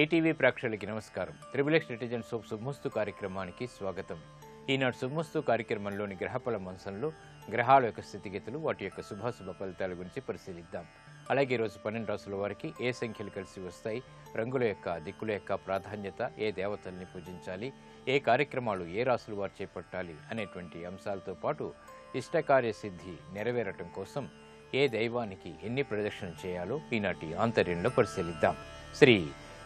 ATV ప్రేక్షకులకి నమస్కారం. Triplex netizen శుభమస్తు కార్యక్రమానికి స్వాగతం. ఈనాడు శుభమస్తు కార్యక్రమంలోని గ్రహఫల మంచంలో గ్రహాల యొక్క స్థితిగతులు, వాటి యొక్క శుభాశుభ ఫలితాల గురించి పరిశీలిద్దాం. అలాగే ఈరోజు 12 రాసుల వారికి ఏ సంఖ్యలు కలిసి వస్తాయి, రంగుల యొక్క దిక్కుల యొక్క ప్రాధాన్యత, ఏ దేవతల్ని పూజించాలి, ఏ కార్యక్రమాలు ఏ రాసుల వారు చేపట్టాలి అనేటువంటి అంశాలతో పాటు ఇష్టకార్య సిద్ధి నెరవేరటం కోసం ఏ దైవానికి ఎన్ని ప్రదక్షిణ చేయాలో ఈనాటి ఆంతర్యంలో పరిశీలిద్దాం. శ్రీ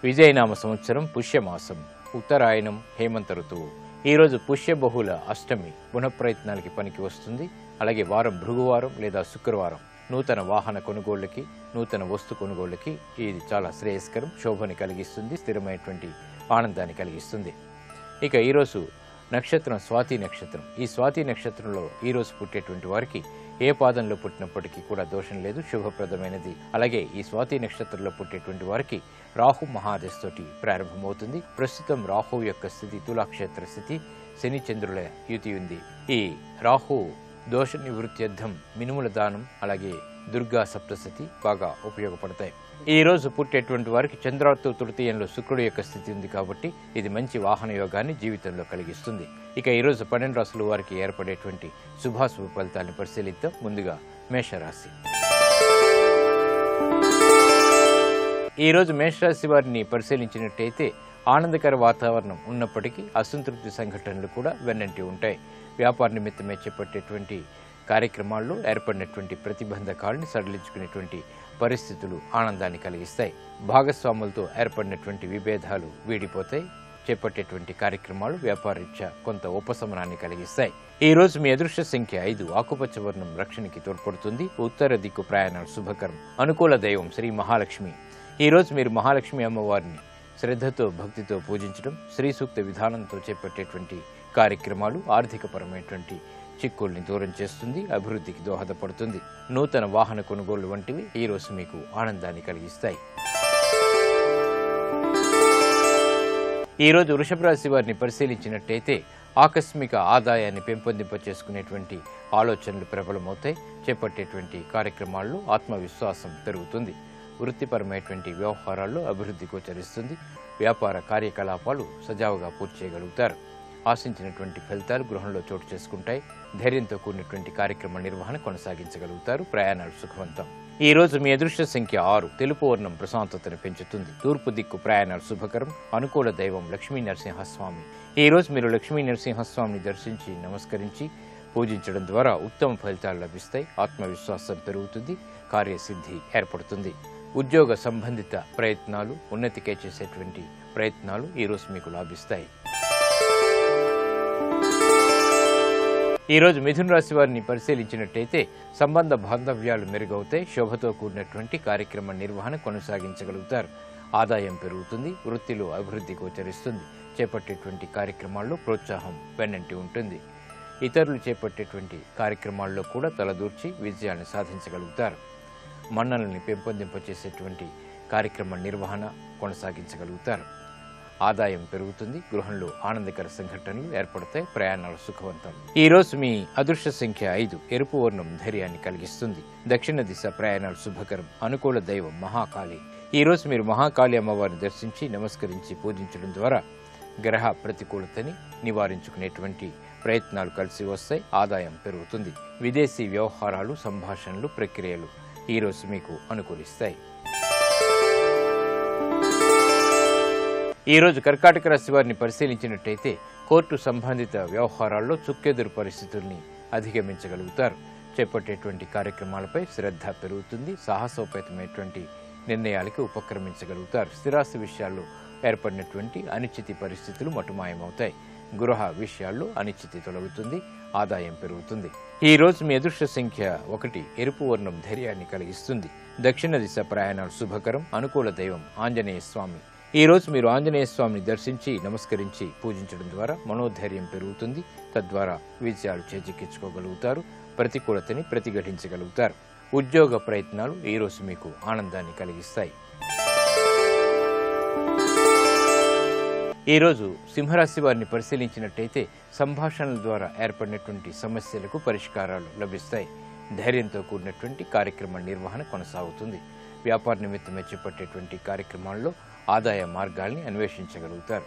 విజయనామ సంవత్సరం పుష్యమాసం, ఉత్తరాయణం, హేమంత ఋతువు. ఈరోజు పుష్యబహుళ అష్టమి, పునఃప్రయత్నాలకి పనికి వస్తుంది. అలాగే వారం భృగువారం లేదా శుక్రవారం. నూతన వాహన కొనుగోళ్లకి, నూతన వస్తు కొనుగోళ్లకి ఇది చాలా శ్రేయస్కరం, శోభని కలిగిస్తుంది, స్థిరమైనటువంటి ఆనందాన్ని కలిగిస్తుంది. ఇక ఈరోజు నక్షత్రం స్వాతి నక్షత్రం. ఈ స్వాతి నక్షత్రంలో ఈరోజు పుట్టేటువంటి వారికి ఏ పాదంలో పుట్టినప్పటికీ కూడా దోషం లేదు, శుభప్రదమైనది. అలాగే ఈ స్వాతి నక్షత్రంలో పుట్టేటువంటి వారికి రాహు మహాదశతోటి ప్రారంభమవుతుంది. ప్రస్తుతం రాహు యొక్క స్థితి తులాక్షేత్ర స్థితి, శని చంద్రుల యుతి ఉంది. ఈ రాహు దోష నివృత్త్యర్థం మినుముల దానం, అలాగే దుర్గా సప్తశతి బాగా ఉపయోగపడతాయి. ఈ రోజు పుట్టేటువంటి వారికి చంద్రార్తో తృతీయంలో శుక్రుడు యొక్క స్థితి ఉంది కాబట్టి ఇది మంచి వాహన యోగాన్ని జీవితంలో కలిగిస్తుంది. ఇక ఈరోజు 12 రాసుల వారికి ఏర్పడేటువంటి శుభాశుభ ఫలితాలను పరిశీలిద్దాం. ముందుగా మేషరాశి. ఈరోజు మేషరాశి వారిని పరిశీలించినట్టయితే ఆనందకర వాతావరణం ఉన్నప్పటికీ అసంతృప్తి సంఘటనలు కూడా వెన్నంటి ఉంటాయి. వ్యాపార నిమిత్తమే చేపట్టేటువంటి కార్యక్రమాల్లో ఏర్పడినటువంటి ప్రతిబంధకాలను సడలించుకునేటువంటి పరిస్థితులు ఆనందాన్ని కలిగిస్తాయి. భాగస్వాములతో ఏర్పడినటువంటి విభేదాలు వీడిపోతాయి. చేపట్టేటువంటి కార్యక్రమాలు వ్యాపారరీత్యా కొంత ఉపశమనాన్ని కలిగిస్తాయి. ఈ రోజు మీ అదృష్ట సంఖ్య 5, ఆకుపచ్చ వర్ణం రక్షణకి తోడ్పడుతుంది. ఉత్తర దిక్కు ప్రయాణాలు శుభకరం. అనుకూల దైవం శ్రీ మహాలక్ష్మి. ఈ రోజు మీరు మహాలక్ష్మి అమ్మవారిని శ్రద్ధతో భక్తితో పూజించడం, శ్రీ సూక్త విధానంతో చేపట్టేటువంటి కార్యక్రమాలు ఆర్థికపరమైనటువంటి చిక్కుల్ని దూరం చేస్తుంది, అభివృద్ధికి దోహదపడుతుంది. నూతన వాహన కొనుగోలు వంటివి ఈ రోజు మీకు ఆనందాన్ని కలిగిస్తాయి. ఈ రోజు వృషభ రాశి వారిని పరిశీలించినట్టయితే ఆకస్మిక ఆదాయాన్ని పెంపొందింప చేసుకునేటువంటి ఆలోచనలు ప్రబలమవుతాయి. చేపట్టేటువంటి కార్యక్రమాల్లో ఆత్మవిశ్వాసం పెరుగుతుంది. వృత్తిపరమైనటువంటి వ్యవహారాల్లో అభివృద్ధి గోచరిస్తుంది. వ్యాపార కార్యకలాపాలు సజావుగా పూర్తి చేయగలుగుతారు. ఆశించినటువంటి ఫలితాలు గృహంలో చోటు చేసుకుంటాయి. ధైర్యంతో కూడినటువంటి కార్యక్రమ నిర్వహణ కొనసాగించగలుగుతారు. ప్రయాణాలు సుఖవంతం. ఈ రోజు మీ అదృష్ట సంఖ్య 6, తెలుపు వర్ణం ప్రశాంతతను పెంచుతుంది. తూర్పు దిక్కు ప్రయాణాలు శుభకరం. అనుకూల దైవం లక్ష్మీ నరసింహస్వామి. ఈ రోజు మీరు లక్ష్మీ నరసింహస్వామిని దర్శించి నమస్కరించి పూజించడం ద్వారా ఉత్తమ ఫలితాలు లభిస్తాయి. ఆత్మవిశ్వాసం పెరుగుతుంది. కార్యసిద్ధి ఏర్పడుతుంది. ఉద్యోగ సంబంధిత ప్రయత్నాలు, ఉన్నతికే చేసేటువంటి ప్రయత్నాలు ఈ రోజు మీకు లాభిస్తాయి. ఈ రోజు మిథున రాశి వారిని పరిశీలించినట్టయితే సంబంధ బాంధవ్యాలు మెరుగవుతాయి. శోభతో కూడినటువంటి కార్యక్రమ నిర్వహణ కొనసాగించగలుగుతారు. ఆదాయం పెరుగుతుంది. వృత్తిలో అభివృద్ధి గోచరిస్తుంది. చేపట్టేటువంటి కార్యక్రమాల్లో ప్రోత్సాహం వెన్నంటి ఉంటుంది. ఇతరులు చేపట్టేటువంటి కార్యక్రమాల్లో కూడా తలదూర్చి విజయాన్ని సాధించగలుగుతారు. మన్ననల్ని పెంపొందింపచేసేటువంటి కార్యక్రమ నిర్వహణ కొనసాగించగలుగుతారు. ఆదాయం పెరుగుతుంది. గృహంలో ఆనందకర సంఘటనలు ఏర్పడతాయి. ప్రయాణాలు సుఖవంతం. ఈ రోజు మీ అదృష్ట సంఖ్య 5, ఎరుపు వర్ణం ధైర్యాన్ని కలిగిస్తుంది. దక్షిణ దిశ ప్రయాణాలు శుభకరం. అనుకూల దైవం మహాకాళి. ఈ రోజు మీరు మహాకాళి అమ్మవారిని దర్శించి నమస్కరించి పూజించడం ద్వారా గ్రహ ప్రతికూలతని నివారించుకునేటువంటి ప్రయత్నాలు కలిసి వస్తాయి. ఆదాయం పెరుగుతుంది. విదేశీ వ్యవహారాలు, సంభాషణలు, ప్రక్రియలు ఈ రోజు మీకు అనుకూలిస్తాయి. ఈ రోజు కర్కాటక రాశి వారిని పరిశీలించినట్టయితే కోర్టు సంబంధిత వ్యవహారాల్లో చుక్కెదురు పరిస్థితుల్ని అధిగమించగలుగుతారు. చేపట్టేటువంటి కార్యక్రమాలపై శ్రద్ధ పెరుగుతుంది. సాహసోపేతమైనటువంటి నిర్ణయాలకి ఉపక్రమించగలుగుతారు. స్థిరాస్తి విషయాల్లో ఏర్పడినటువంటి అనిశ్చితి పరిస్థితులు మటుమాయమవుతాయి. గృహ విషయాల్లో అనిశ్చితి తొలగుతుంది. ఆదాయం పెరుగుతుంది. ఈ రోజు మీ అదృష్ట సంఖ్య 1, ఎరుపు వర్ణం ధైర్యాన్ని కలిగిస్తుంది. దక్షిణ దిశ ప్రయాణాలు శుభకరం. అనుకూల దైవం ఆంజనేయ స్వామి. ఈ రోజు మీరు ఆంజనేయ స్వామిని దర్శించి నమస్కరించి పూజించడం ద్వారా మనోధైర్యం పెరుగుతుంది. తద్వారా విజయాలు చేజిక్కించుకోగలుగుతారు. ప్రతికూలతని ప్రతిఘటించగలుగుతారు. ఉద్యోగ ప్రయత్నాలు ఈ రోజు మీకు ఆనందాన్ని కలిగిస్తాయి. ఈ రోజు సింహరాశి వారిని పరిశీలించినట్టయితే సంభాషణల ద్వారా ఏర్పడినటువంటి సమస్యలకు పరిష్కారాలు లభిస్తాయి. ధైర్యంతో కూడినటువంటి కార్యక్రమ నిర్వహణ కొనసాగుతుంది. వ్యాపార నిమిత్తమే చేపట్టేటువంటి కార్యక్రమాల్లో ఆదాయ మార్గాల్ని అన్వేషించగలుగుతారు.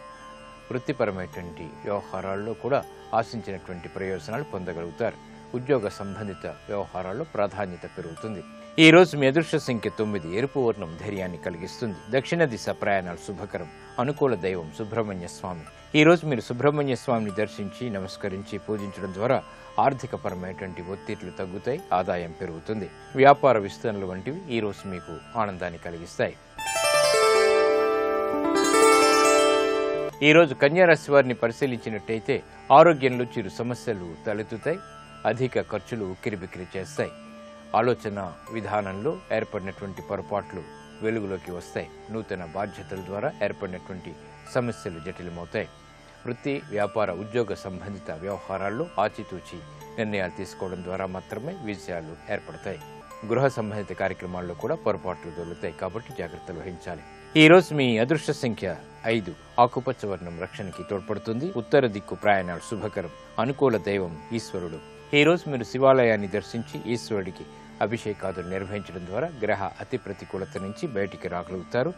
వృత్తిపరమైనటువంటి వ్యవహారాల్లో కూడా ఆశించినటువంటి ప్రయోజనాలు పొందగలుగుతారు. ఉద్యోగ సంబంధిత వ్యవహారాల్లో ప్రాధాన్యత పెరుగుతుంది. ఈ రోజు మీ అదృష్ట సంఖ్య 9. ఎరుపు వర్ణం ధైర్యాన్ని కలిగిస్తుంది. దక్షిణ దిశ ప్రయాణాలు శుభకరం. అనుకూల దైవం సుబ్రహ్మణ్య స్వామి. ఈ రోజు మీరు సుబ్రహ్మణ్య స్వామిని దర్శించి నమస్కరించి పూజించడం ద్వారా ఆర్థికపరమైనటువంటి ఒత్తిళ్లు తగ్గుతాయి, ఆదాయం పెరుగుతుంది. వ్యాపార విస్తరణలు వంటివి ఈ రోజు మీకు ఆనందాన్ని కలిగిస్తాయి. ఈ రోజు కన్యారాశి వారిని పరిశీలించినట్టయితే ఆరోగ్యంలో చిరు సమస్యలు తలెత్తుతాయి. అధిక ఖర్చులు ఉక్కిరిబిక్కిరి చేస్తాయి. ఆలోచన విధానంలో ఏర్పడినటువంటి పొరపాట్లు వెలుగులోకి వస్తాయి. నూతన బాధ్యతల ద్వారా ఏర్పడినటువంటి సమస్యలు జటిలమవుతాయి. వృత్తి, వ్యాపార, ఉద్యోగ సంబంధిత వ్యవహారాల్లో ఆచితూచి నిర్ణయాలు తీసుకోవడం ద్వారా మాత్రమే విజయాలు ఏర్పడతాయి. గృహ సంబంధిత కార్యక్రమాల్లో కూడా పొరపాట్లు దొరుకుతాయి కాబట్టి జాగ్రత్తలు వహించాలి. ఈ రోజు మీ అదృష్ట సంఖ్య 5. ఆకుపచ్చ వర్ణం రక్షణకి తోడ్పడుతుంది. ఉత్తర దిక్కు ప్రయాణాలు శుభకరం. అనుకూల దైవం ఈశ్వరుడు. ఈ రోజు మీరు శివాలయాన్ని దర్శించి ఈశ్వరుడికి అభిషేకాదులు నిర్వహించడం ద్వారా గ్రహ అతి ప్రతికూలత నుంచి బయటికి రాగలుగుతారు.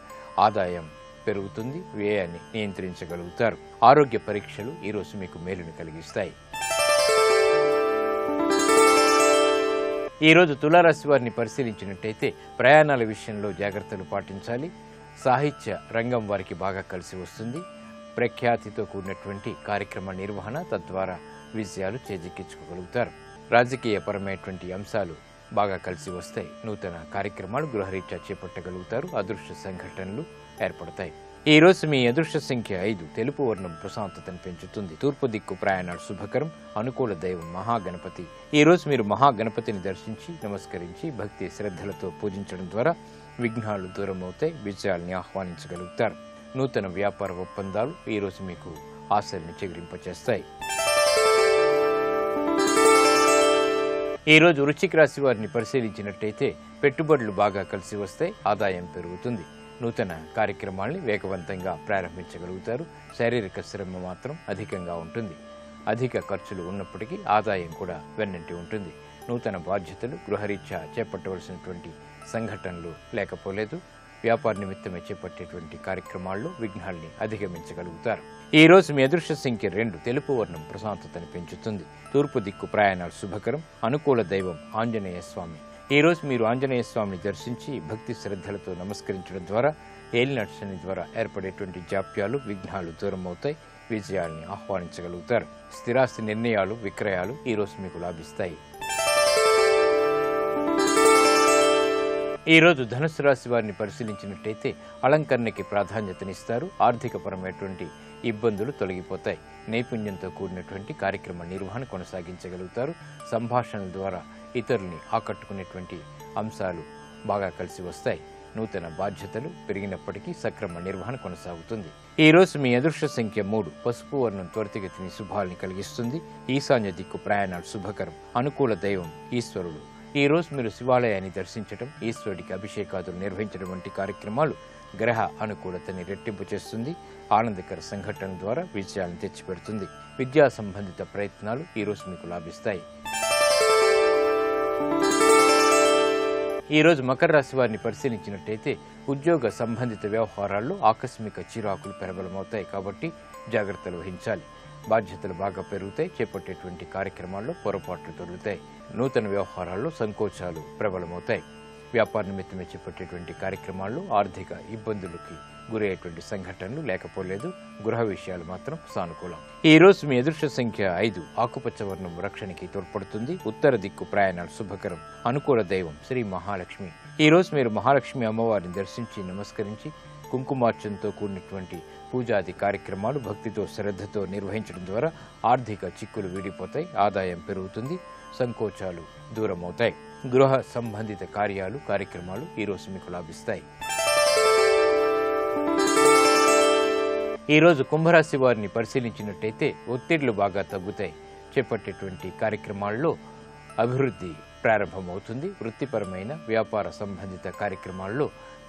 ఆదాయం పెరుగుతుంది. వ్యయాన్ని నియంత్రించగలుగుతారు. ఆరోగ్య పరీక్షలు ఈ రోజు మీకు మేలును కలిగిస్తాయి. ఈ రోజు తులారాశి వారిని పరిశీలించినట్టయితే ప్రయాణాల విషయంలో జాగ్రత్తలు పాటించాలి. సాహిత్య రంగం వారికి బాగా కలిసి వస్తుంది. ప్రఖ్యాతితో కూడినటువంటి కార్యక్రమ నిర్వహణ, తద్వారా విజయాలు చేజిక్కించుకోగలుగుతారు. రాజకీయపరమైనటువంటి అంశాలు బాగా కలిసి వస్తాయి. నూతన కార్యక్రమాలు గృహరీత్యా చేపట్టగలుగుతారు. అదృష్ట సంఘటనలు ఏర్పడతాయి. ఈ రోజు మీ అదృష్ట సంఖ్య 5. తెలుపు వర్ణం ప్రశాంతతను పెంచుతుంది. తూర్పు దిక్కు ప్రయాణాలు శుభకరం. అనుకూల దైవం మహాగణపతి. ఈ రోజు మీరు మహాగణపతిని దర్శించి నమస్కరించి భక్తి శ్రద్ధలతో పూజించడం ద్వారా విఘ్నాలు దూరం అవుతాయి. విజయాల్ని ఆహ్వానించగలుగుతారు. నూతన వ్యాపార ఒప్పందాలు ఈ రోజు మీకు ఆశల్ని చెగిరింపచేస్తాయి. ఈ రోజు వృశ్చిక రాశి వారిని పరిశీలించినట్టయితే పెట్టుబడులు బాగా కలిసి వస్తాయి. ఆదాయం పెరుగుతుంది. నూతన కార్యక్రమాల్ని వేగవంతంగా ప్రారంభించగలుగుతారు. శారీరక శ్రమ మాత్రం అధికంగా ఉంటుంది. అధిక ఖర్చులు ఉన్నప్పటికీ ఆదాయం కూడా వెన్నంటి ఉంటుంది. నూతన బాధ్యతలు, గృహరీత్యా చేపట్టవలసినటువంటి సంఘటనలు లేకపోలేదు. వ్యాపార నిమిత్తమే చేపట్టేటువంటి కార్యక్రమాల్లో విఘ్నాల్ని అధిగమించగలుగుతారు. ఈ రోజు మీ అదృష్ట సంఖ్య 2. తెలుపు వర్ణం ప్రశాంతతను పెంచుతుంది. తూర్పు దిక్కు ప్రయాణాలు శుభకరం. అనుకూల దైవం ఆంజనేయ స్వామి. ఈ రోజు మీరు ఆంజనేయ స్వామిని దర్శించి భక్తి శ్రద్ధలతో నమస్కరించడం ద్వారా ఏలినాటి శని ద్వారా ఏర్పడేటువంటి జాప్యాలు, విఘ్నాలు దూరం అవుతాయి. విజయాల్ని ఆహ్వానించగలుగుతారు. స్థిరాస్తి నిర్ణయాలు, విక్రయాలు ఈ రోజు మీకు లాభిస్తాయి. ఈ రోజు ధనుసు రాశి వారిని పరిశీలించినట్టయితే అలంకరణకి ప్రాధాన్యతనిస్తారు. ఆర్థికపరమైనటువంటి ఇబ్బందులు తొలగిపోతాయి. నైపుణ్యంతో కూడినటువంటి కార్యక్రమ నిర్వహణ కొనసాగించగలుగుతారు. సంభాషణల ద్వారా ఇతరుల్ని ఆకట్టుకునేటువంటి అంశాలు బాగా కలిసి వస్తాయి. నూతన బాధ్యతలు పెరిగినప్పటికీ సక్రమ నిర్వహణ కొనసాగుతుంది. ఈ రోజు మీ అదృష్ట సంఖ్య 3. పసుపు వర్ణం త్వరితగతిని శుభాల్ని కలిగిస్తుంది. ఈశాన్య దిక్కు ప్రయాణాలు శుభకరం. అనుకూల దైవం ఈశ్వరుడు. ఈ రోజు మీరు శివాలయాన్ని దర్శించడం, ఈశ్వరుడికి అభిషేకాదులు నిర్వహించడం వంటి కార్యక్రమాలు గ్రహ అనుకూలతని రెట్టింపు చేస్తుంది. ఆనందకర సంఘటన ద్వారా విజయాలను తెచ్చిపెడుతుంది. విద్యా సంబంధిత ప్రయత్నాలు ఈ రోజు మీకు లాభిస్తాయి. ఈ రోజు మకర రాశి వారిని పరిశీలించినట్టయితే ఉద్యోగ సంబంధిత వ్యవహారాల్లో ఆకస్మిక చిరాకులు ప్రబలమవుతాయి కాబట్టి జాగ్రత్తలు వహించాలి. బాధ్యతలు బాగా పెరుగుతాయి. చేపట్టేటువంటి కార్యక్రమాల్లో పొరపాట్లు దొరుకుతాయి. నూతన వ్యవహారాల్లో సంకోచాలు ప్రబలమవుతాయి. వ్యాపార నిమిత్తమే చేపట్టేటువంటి కార్యక్రమాల్లో ఆర్థిక ఇబ్బందులకి గురయ్యేటువంటి సంఘటనలు లేకపోలేదు. గృహ విషయాలు మాత్రం సానుకూలం. ఈ రోజు మీ అదృష్ట సంఖ్య 5. ఆకుపచ్చ వర్ణం రక్షణకి తోడ్పడుతుంది. ఉత్తర దిక్కు ప్రయాణాలు శుభకరం. అనుకూల దైవం శ్రీ మహాలక్ష్మి. ఈ రోజు మీరు మహాలక్ష్మి అమ్మవారిని దర్శించి నమస్కరించి కుంకుమార్చనతో కూడినటువంటి పూజాది కార్యక్రమాలు భక్తితో శ్రద్ధతో నిర్వహించడం ద్వారా ఆర్థిక చిక్కులు వీడిపోతాయి. ఆదాయం పెరుగుతుంది. సంకోచాలు దూరమవుతాయి. గృహ సంబంధిత కార్యక్రమాలు ఈ రోజు మీకు లాభిస్తాయి. ఈ రోజు కుంభరాశి వారిని పరిశీలించినట్టయితే ఒత్తిళ్లు బాగా తగ్గుతాయి. చేపట్టేటువంటి కార్యక్రమాల్లో అభివృద్ధి ప్రారంభమవుతుంది. వృత్తిపరమైన వ్యాపార సంబంధిత కార్యక్రమాల్లో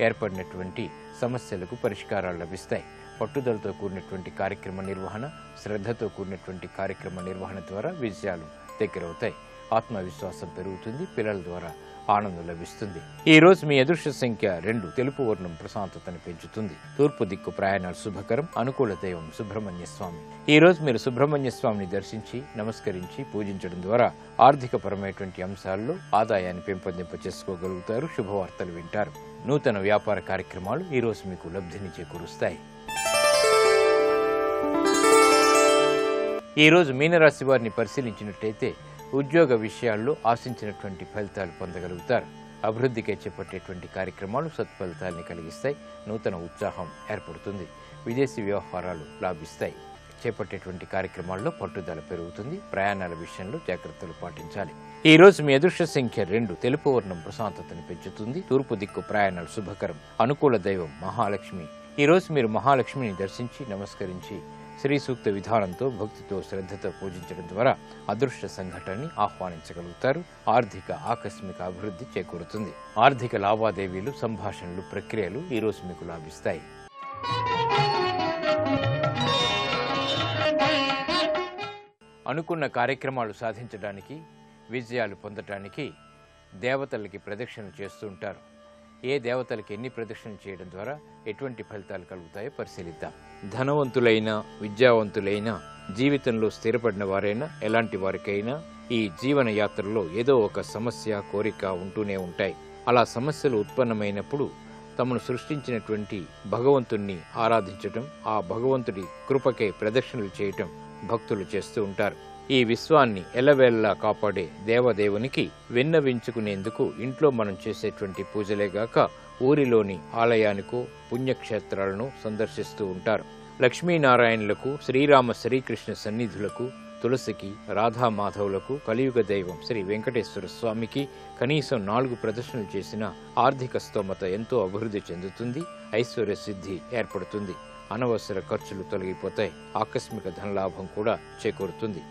ఏర్పడినటువంటి సమస్యలకు పరిష్కారాలు లభిస్తాయి. పట్టుదలతో కూడినటువంటి కార్యక్రమ నిర్వహణ, శ్రద్ధతో కూడినటువంటి కార్యక్రమ నిర్వహణ ద్వారా విజయాలు దగ్గరవుతాయి. ఆత్మవిశ్వాసం పెరుగుతుంది. పిల్లల ద్వారా ఆనందం లభిస్తుంది. ఈ రోజు మీ అదృష్ట సంఖ్య 2. తెలుపు వర్ణం ప్రశాంతతను పెంచుతుంది. తూర్పు దిక్కు ప్రయాణాలు శుభకరం. అనుకూల దైవం సుబ్రహ్మణ్య స్వామి. ఈ రోజు మీరు సుబ్రహ్మణ్య స్వామిని దర్శించి నమస్కరించి పూజించడం ద్వారా ఆర్థికపరమైనటువంటి అంశాల్లో ఆదాయాన్ని పెంపొందింప చేసుకోగలుగుతారు. శుభవార్తలు వింటారు. నూతన వ్యాపార కార్యక్రమాలు ఈ రోజు మీకు లబ్ధిని చేకూరుస్తాయి. ఈ రోజు మీనరాశి వారిని పరిశీలించినట్లయితే ఉద్యోగ విషయాల్లో ఆశించినటువంటి ఫలితాలు పొందగలుగుతారు. అభివృద్ధికి చేపట్టేటువంటి కార్యక్రమాలు సత్ఫలితాన్ని కలిగిస్తాయి. నూతన ఉత్సాహం ఏర్పడుతుంది. విదేశీ వ్యవహారాలు లాభిస్తాయి. చేపట్టేటువంటి కార్యక్రమాల్లో పట్టుదల పెరుగుతుంది. ప్రయాణాల విషయంలో జాగ్రత్తలు పాటించాలి. ఈ రోజు మీ అదృష్ట సంఖ్య 2. తెలుపు వర్ణం ప్రశాంతతను పెంచుతుంది. తూర్పు దిక్కు ప్రయాణాలు శుభకరం. అనుకూల దైవం మహాలక్ష్మి. ఈ రోజు మీరు మహాలక్ష్మిని దర్శించి నమస్కరించి శ్రీ సూక్త విధానంతో భక్తితో శ్రద్ధతో పూజించడం ద్వారా అదృష్ట సంఘటనని ఆహ్వానించగలుగుతారు. ఆర్థిక ఆకస్మిక అభివృద్ధి చేకూరుతుంది. ఆర్థిక లావాదేవీలు, సంభాషణలు, ప్రక్రియలు ఈ రోజు మీకు లాభిస్తాయి. అనుకున్న కార్యక్రమాలు సాధించడానికి, విజయాలు పొందటానికి దేవతలకి ప్రదక్షిణలు చేస్తూ ఉంటారు. ఏ దేవతలకి ఎన్ని ప్రదక్షిణలు చేయడం ద్వారా ఎటువంటి ఫలితాలు కలుగుతాయో పరిశీలిద్దాం. ధనవంతులైన, విద్యావంతులైన, జీవితంలో స్థిరపడిన వారైనా, ఎలాంటి వారికైనా ఈ జీవన యాత్రలో ఏదో ఒక సమస్య, కోరిక ఉంటూనే ఉంటాయి. అలా సమస్యలు ఉత్పన్నమైనప్పుడు తమను సృష్టించినటువంటి భగవంతుణ్ణి ఆరాధించటం, ఆ భగవంతుడి కృపకే ప్రదక్షిణలు చేయటం భక్తులు చేస్తూ ఉంటారు. ఈ విశ్వాన్ని ఎల్లవేళలా కాపాడే దేవదేవునికి విన్నవించుకునేందుకు ఇంట్లో మనం చేసేటువంటి పూజలేగాక ఊరిలోని ఆలయానికో పుణ్యక్షేత్రాలను సందర్శిస్తూ ఉంటారు. లక్ష్మీనారాయణులకు, శ్రీరామ శ్రీకృష్ణ సన్నిధులకు, తులసికి, రాధామాధవులకు, కలియుగ దైవం శ్రీ వెంకటేశ్వర స్వామికి కనీసం 4 ప్రదర్శనలు చేసిన ఆర్థిక స్తోమత ఎంతో అభివృద్ధి చెందుతుంది. ఐశ్వర్య సిద్ధి ఏర్పడుతుంది. అనవసర ఖర్చులు తొలగిపోతాయి. ఆకస్మిక ధనలాభం కూడా చేకూరుతుంది.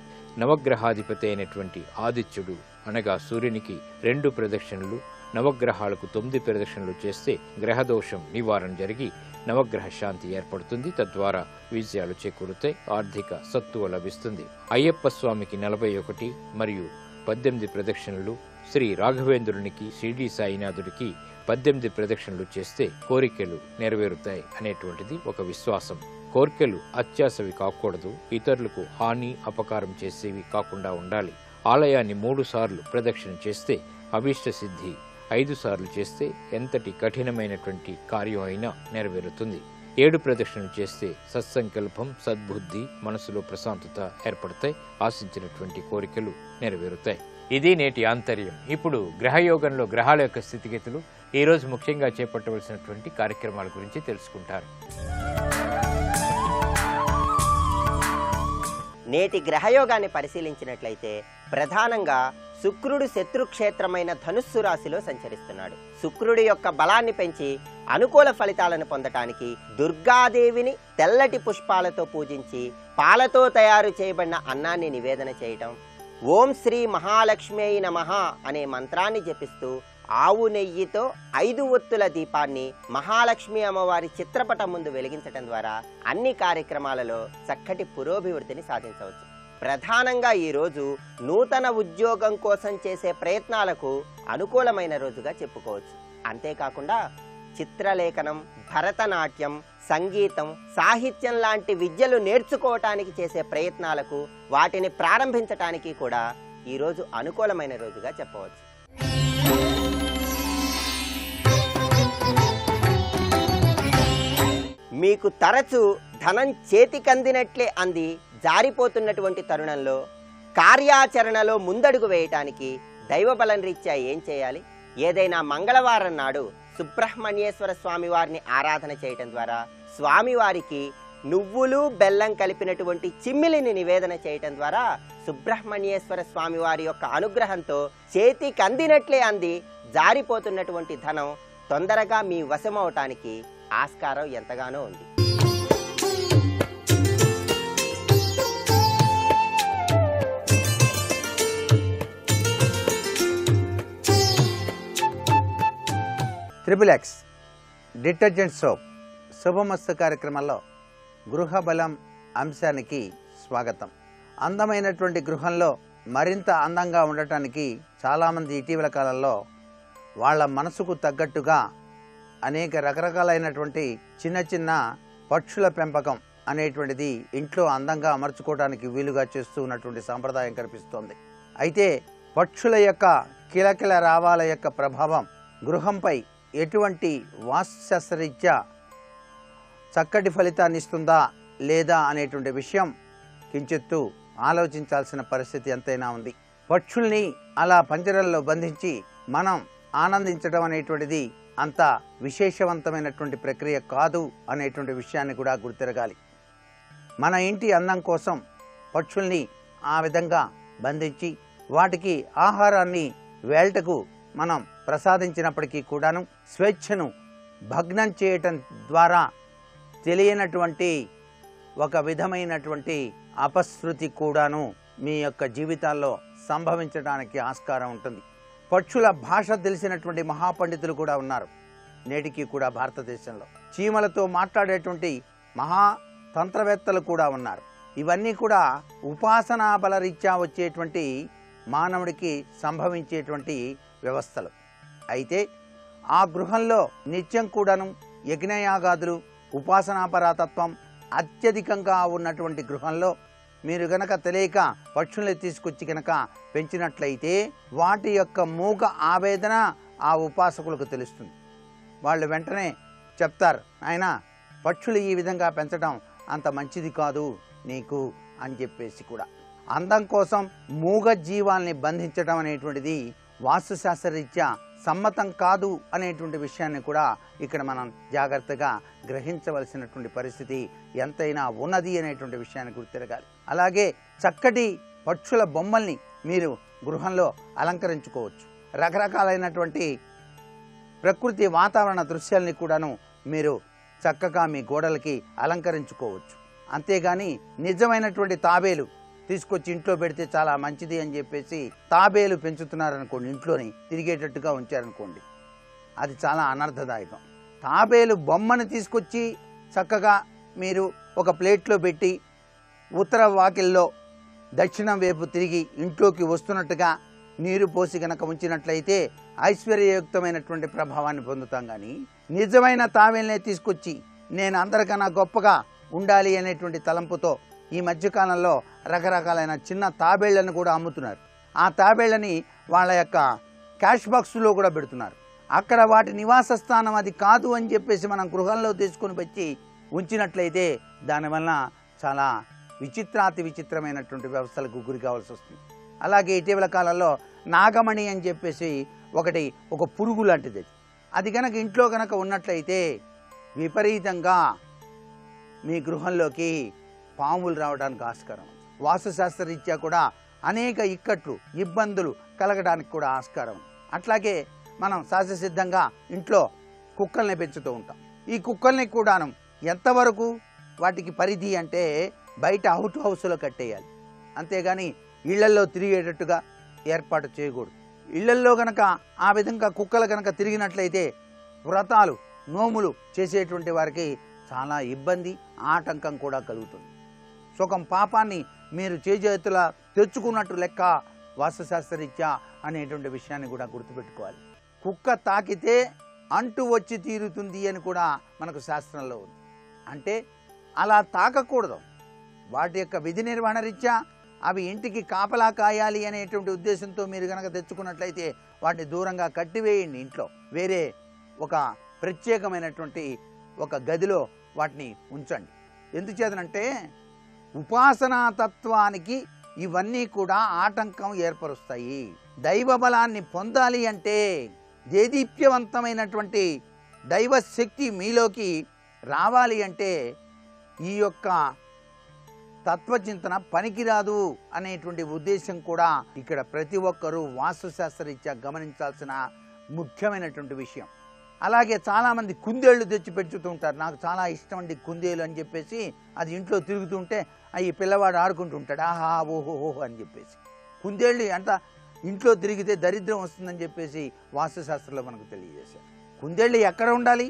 నవగ్రహాధిపతి అయినటువంటి ఆదిత్యుడు అనగా సూర్యునికి 2 ప్రదక్షిణలు, నవగ్రహాలకు 9 ప్రదక్షిణలు చేస్తే గ్రహదోషం నివారణ జరిగి నవగ్రహ శాంతి ఏర్పడుతుంది. తద్వారా విజయాలు చేకూరుతాయి. ఆర్థిక సత్తువ లభిస్తుంది. అయ్యప్ప స్వామికి 41 మరియు 18 ప్రదక్షిణలు, శ్రీ రాఘవేంద్రునికి, షిరిడి సాయినాథుడికి 18 ప్రదక్షిణలు చేస్తే కోరికలు నెరవేరుతాయి అనేటువంటిది ఒక విశ్వాసం. కోరికలు అత్యాశవి కాకూడదు. ఇతరులకు హాని, అపకారం చేసేవి కాకుండా ఉండాలి. ఆలయాన్ని 3 సార్లు ప్రదక్షిణ చేస్తే అభీష్ట సిద్ధి, 5 సార్లు చేస్తే ఎంతటి కఠినమైనటువంటి కార్యం అయినా నెరవేరుతుంది. 7 ప్రదక్షిణలు చేస్తే సత్సంకల్పం, సద్బుద్ధి, మనసులో ప్రశాంతత ఏర్పడతాయి. ఆశించినటువంటి కోరికలు నెరవేరుతాయి. ఇది నేటి ఆంతర్యం. ఇప్పుడు గ్రహయోగంలో గ్రహాల యొక్క స్థితిగతులు, ఈ రోజు ముఖ్యంగా చేపట్టవలసినటువంటి కార్యక్రమాల గురించి తెలుసుకుంటారు. నేటి గ్రహయోగాన్ని పరిశీలించినట్లయితే ప్రధానంగా శుక్రుడు శత్రుక్షేత్రమైన ధనుస్సు రాశిలో సంచరిస్తున్నాడు. శుక్రుడి యొక్క బలాన్ని పెంచి అనుకూల ఫలితాలను పొందటానికి దుర్గాదేవిని తెల్లటి పుష్పాలతో పూజించి పాలతో తయారు చేయబడిన అన్నాన్ని నివేదన చేయటం, ఓం శ్రీ మహాలక్ష్మీ నమః అనే మంత్రాన్ని జపిస్తూ ఆవు నెయ్యితో 5 ఒత్తుల దీపాన్ని మహాలక్ష్మి అమ్మవారి చిత్రపటం ముందు వెలిగించటం ద్వారా అన్ని కార్యక్రమాలలో చక్కటి పురోభివృద్ధిని సాధించవచ్చు. ప్రధానంగా ఈ రోజు నూతన ఉద్యోగం కోసం చేసే ప్రయత్నాలకు అనుకూలమైన రోజుగా చెప్పుకోవచ్చు. అంతేకాకుండా చిత్రలేఖనం, భరతనాట్యం, సంగీతం, సాహిత్యం లాంటి విద్యలు నేర్చుకోవటానికి చేసే ప్రయత్నాలకు, వాటిని ప్రారంభించటానికి కూడా ఈరోజు అనుకూలమైన రోజుగా చెప్పవచ్చు. మీకు తరచు ధనం చేతికందినట్లే అంది జారిపోతున్నటువంటి తరుణంలో కార్యాచరణలో ముందడుగు వేయటానికి దైవబలం రీత్యా ఏం చేయాలి? ఏదైనా మంగళవారం నాడు సుబ్రహ్మణ్యేశ్వర స్వామి వారిని ఆరాధన చేయటం ద్వారా స్వామివారికి నువ్వులు బెల్లం కలిపినటువంటి చిమ్మిలిని నివేదన చేయటం ద్వారా సుబ్రహ్మణ్యేశ్వర స్వామి వారి యొక్క అనుగ్రహంతో చేతికి అందినట్లే అంది జారిపోతున్నటువంటి ధనం తొందరగా మీ వశమవటానికి ఆస్కారం ఎంతగానో ఉంది. XXX డిటర్జెంట్ సోప్ శుభమస్తు కార్యక్రమంలో గృహ బలం అంశానికి స్వాగతం. అందమైనటువంటి గృహంలో మరింత అందంగా ఉండటానికి చాలామంది ఇటీవల కాలంలో వాళ్ళ మనసుకు తగ్గట్టుగా అనేక రకరకాలైనటువంటి చిన్న చిన్న పక్షుల పెంపకం అనేటువంటిది ఇంట్లో అందంగా అమర్చుకోవడానికి వీలుగా చేస్తూ ఉన్నటువంటి సాంప్రదాయం కనిపిస్తోంది. అయితే పక్షుల యొక్క కిలకిల రావాల యొక్క ప్రభావం గృహంపై ఎటువంటి వాస్తుశాస్త్రరీత్యా చక్కటి ఫలితాన్ని ఇస్తుందా లేదా అనేటువంటి విషయం కించిత్తు ఆలోచించాల్సిన పరిస్థితి ఎంతైనా ఉంది. పక్షుల్ని అలా పంజరంలో బంధించి మనం ఆనందించడం అనేటువంటిది అంత విశేషవంతమైనటువంటి ప్రక్రియ కాదు అనేటువంటి విషయాన్ని కూడా గుర్తిరగాలి. మన ఇంటి అందం కోసం పక్షుల్ని ఆ విధంగా బంధించి వాటికి ఆహారాన్ని వేల్టకు మనం ప్రసాదించినప్పటికీ కూడాను స్వేచ్ఛను భగ్నం చేయటం ద్వారా తెలియనటువంటి ఒక విధమైనటువంటి అపశృతి కూడాను మీ యొక్క జీవితాల్లో సంభవించడానికి ఆస్కారం ఉంటుంది. పక్షుల భాష తెలిసినటువంటి మహాపండితులు కూడా ఉన్నారు నేటికి కూడా భారతదేశంలో. చీమలతో మాట్లాడేటువంటి మహా తంత్రవేత్తలు కూడా ఉన్నారు. ఇవన్నీ కూడా ఉపాసనా బలరీత్యా వచ్చేటువంటి మానవుడికి సంభవించేటువంటి వ్యవస్థలు. అయితే ఆ గృహంలో నిత్యం కూడాను యజ్ఞయాగాదులు ఉపాసనాపరాతత్వం అత్యధికంగా ఉన్నటువంటి గృహంలో మీరు గనక తెలియక పక్షుల్ని తీసుకొచ్చి గనక పెంచినట్లయితే వాటి యొక్క మూగ ఆవేదన ఆ ఉపాసకులకు తెలుస్తుంది. వాళ్ళు వెంటనే చెప్తారు, ఆయన పక్షులు ఈ విధంగా పెంచడం అంత మంచిది కాదు నీకు అని చెప్పేసి కూడా. అందం కోసం మూగ జీవాల్ని బంధించడం అనేటువంటిది వాస్తుశాస్త్రరీత్యా సమ్మతం కాదు అనేటువంటి విషయాన్ని కూడా ఇక్కడ మనం జాగ్రత్తగా గ్రహించవలసినటువంటి పరిస్థితి ఎంతైనా ఉన్నది అనేటువంటి విషయాన్ని గుర్తిరగాలి. అలాగే చక్కటి పక్షుల బొమ్మల్ని మీరు గృహంలో అలంకరించుకోవచ్చు. రకరకాలైనటువంటి ప్రకృతి వాతావరణ దృశ్యాల్ని కూడాను మీరు చక్కగా మీ గోడలకి అలంకరించుకోవచ్చు. అంతేగాని నిజమైనటువంటి తాబేలు తీసుకొచ్చి ఇంట్లో పెడితే చాలా మంచిది అని చెప్పేసి తాబేలు పెంచుతున్నారనుకోండి, ఇంట్లోని తిరిగేటట్టుగా ఉంచారనుకోండి, అది చాలా అనర్థదాయకం. తాబేలు బొమ్మను తీసుకొచ్చి చక్కగా మీరు ఒక ప్లేట్లో పెట్టి ఉత్తర వాకిల్లో దక్షిణం వైపు తిరిగి ఇంట్లోకి వస్తున్నట్టుగా నీరు పోసి గనక ఉంచినట్లయితే ఐశ్వర్యయుక్తమైనటువంటి ప్రభావాన్ని పొందుతాం. కానీ నిజమైన తాబేలునే తీసుకొచ్చి నేను అందరికన్నా గొప్పగా ఉండాలి అనేటువంటి తలంపుతో ఈ మధ్యకాలంలో రకరకాలైన చిన్న తాబేళ్లను కూడా అమ్ముతున్నారు. ఆ తాబేళ్లని వాళ్ళ యొక్క క్యాష్ బాక్స్లో కూడా పెడుతున్నారు. అక్కడ వాటి నివాస స్థానం అది కాదు అని చెప్పేసి మనం గృహంలో తీసుకొని వచ్చి ఉంచినట్లయితే దానివల్ల చాలా విచిత్రాతి విచిత్రమైనటువంటి వ్యవస్థలకు గురి కావాల్సి వస్తుంది. అలాగే ఇటీవల కాలంలో నాగమణి అని చెప్పేసి ఒక పురుగు లాంటిది, అది కనుక ఇంట్లో కనుక ఉన్నట్లయితే విపరీతంగా మీ గృహంలోకి పాములు రావడానికి ఆస్కారం. వాస్తుశాస్త్రరీత్యా కూడా అనేక ఇక్కట్లు ఇబ్బందులు కలగడానికి కూడా ఆస్కారం. అట్లాగే మనం సహజసిద్ధంగా ఇంట్లో కుక్కల్ని పెంచుతూ ఉంటాం. ఈ కుక్కల్ని కూడాను ఎంతవరకు వాటికి పరిధి అంటే బయట అవుట్ హౌస్లో కట్టేయాలి, అంతేగాని ఇళ్లల్లో తిరిగేటట్టుగా ఏర్పాటు చేయకూడదు. ఇళ్లల్లో గనక ఆ విధంగా కుక్కలు గనక తిరిగినట్లయితే వ్రతాలు నోములు చేసేటువంటి వారికి చాలా ఇబ్బంది ఆటంకం కూడా కలుగుతుంది. సుఖం పాపాన్ని మీరు చేజేతులా తెచ్చుకున్నట్టు లెక్క వాస్తుశాస్త్రరీత్యా అనేటువంటి విషయాన్ని కూడా గుర్తుపెట్టుకోవాలి. కుక్క తాకితే అంటు వచ్చి తీరుతుంది అని కూడా మనకు శాస్త్రంలో ఉంది. అంటే అలా తాకకూడదు. వాటి యొక్క విధి నిర్వహణ రీత్యా అవి ఇంటికి కాపలా కాయాలి అనేటువంటి ఉద్దేశంతో మీరు కనుక తెచ్చుకున్నట్లయితే వాటిని దూరంగా కట్టివేయండి. ఇంట్లో వేరే ఒక ప్రత్యేకమైనటువంటి ఒక గదిలో వాటిని ఉంచండి. ఎందుచేతనంటే ఉపాసనా తత్వానికి ఇవన్నీ కూడా ఆటంకం ఏర్పరుస్తాయి. దైవ బలాన్ని పొందాలి అంటే దేదీప్యవంతమైనటువంటి దైవశక్తి మీలోకి రావాలి అంటే ఈ యొక్క తత్వచింతన పనికిరాదు అనేటువంటి ఉద్దేశం కూడా ఇక్కడ ప్రతి ఒక్కరూ వాస్తుశాస్త్రరీత్యా గమనించాల్సిన ముఖ్యమైనటువంటి విషయం. అలాగే చాలామంది కుందేళ్లు తెచ్చి పెంచుతూ ఉంటారు. నాకు చాలా ఇష్టం అండి కుందేలు అని చెప్పేసి అది ఇంట్లో తిరుగుతుంటే ఈ పిల్లవాడు ఆడుకుంటూ ఉంటాడు, ఆహా ఓహోహో అని చెప్పేసి. కుందేళ్ళు అంత ఇంట్లో తిరిగితే దరిద్రం వస్తుందని చెప్పేసి వాస్తుశాస్త్రంలో మనకు తెలియజేశారు. కుందేళ్ళు ఎక్కడ ఉండాలి?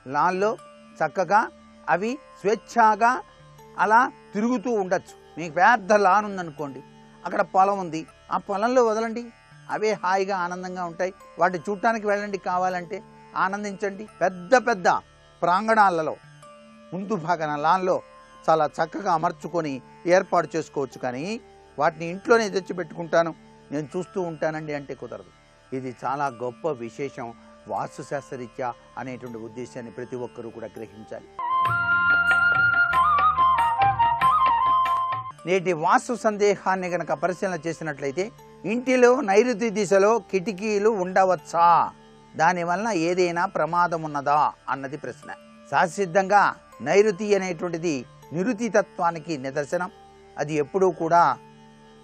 లాన్లో చక్కగా అవి స్వేచ్ఛగా అలా తిరుగుతూ ఉండొచ్చు. మీకు పెద్ద లాన్ ఉందనుకోండి, అక్కడ పొలం ఉంది, ఆ పొలంలో వదలండి. అవే హాయిగా ఆనందంగా ఉంటాయి. వాటి చూడటానికి వెళ్ళండి, కావాలంటే ఆనందించండి. పెద్ద పెద్ద ప్రాంగణాలలో ముందు భాగన లాన్లో చాలా చక్కగా అమర్చుకొని ఏర్పాటు చేసుకోవచ్చు. కానీ వాటిని ఇంట్లోనే తెచ్చిపెట్టుకుంటాను, నేను చూస్తూ ఉంటానండి అంటే కుదరదు. ఇది చాలా గొప్ప విశేషం వాస్తుశాస్త్రరీత్యా అనేటువంటి ఉద్దేశాన్ని ప్రతి ఒక్కరూ కూడా గ్రహించాలి. నేటి వాస్తు సందేహాన్ని గనక పరిశీలన చేసినట్లయితే, ఇంటిలో నైరుతి దిశలో కిటికీలు ఉండవచ్చా, దానివల్ల ఏదైనా ప్రమాదం ఉన్నదా అన్నది ప్రశ్న. సహసిద్ధంగా నైరుతి అనేటువంటిది నిరుతితత్వానికి నిదర్శనం. అది ఎప్పుడూ కూడా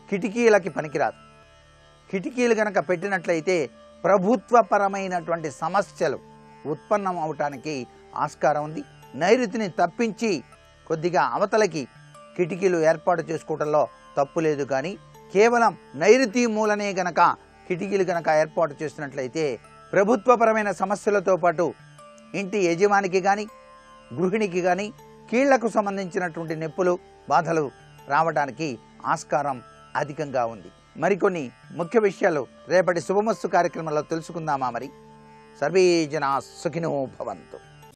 కిటికీలకి పనికిరాదు. కిటికీలు గనక పెట్టినట్లయితే ప్రభుత్వపరమైనటువంటి సమస్యలు ఉత్పన్నం అవటానికి ఆస్కారం ఉంది. నైరుతిని తప్పించి కొద్దిగా అవతలకి కిటికీలు ఏర్పాటు చేసుకోవడంలో తప్పు లేదు. కానీ కేవలం నైరుతి మూలనే గనక కిటికీలు గనక ఏర్పాటు చేసినట్లయితే ప్రభుత్వపరమైన సమస్యలతో పాటు ఇంటి యజమానికి కానీ గృహిణికి కానీ కీళ్లకు సంబంధించినటువంటి నొప్పులు బాధలు రావడానికి ఆస్కారం అధికంగా ఉంది. మరికొన్ని ముఖ్య విషయాలు రేపటి శుభమస్తు కార్యక్రమంలో తెలుసుకుందామా? మరి సర్వే జనా సుఖినో భవంతు.